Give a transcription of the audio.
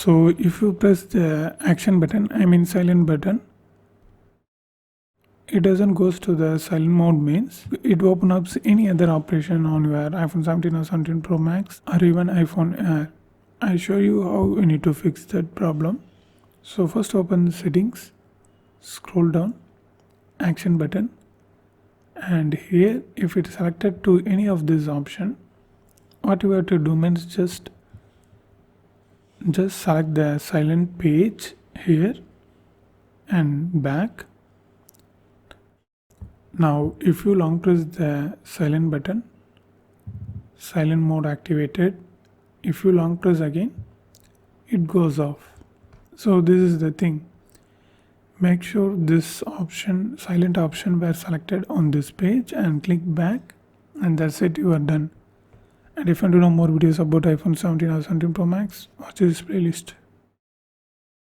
So if you press the action button, I mean silent button, it doesn't goes to the silent mode, means it opens up any other operation on your iPhone 17 or 17 Pro Max or even iPhone Air. I show you how you need to fix that problem. So first open settings, scroll down, action button, and here if it's selected to any of this option, what you have to do means just select the silent page here and back. Now if you long press the silent button, silent mode activated. If you long press again, it goes off. So this is the thing. Make sure this option, silent option, were selected on this page and click back, and that's it, you are done. And if you want to know more videos about iPhone 17 or 17 Pro Max, watch this playlist.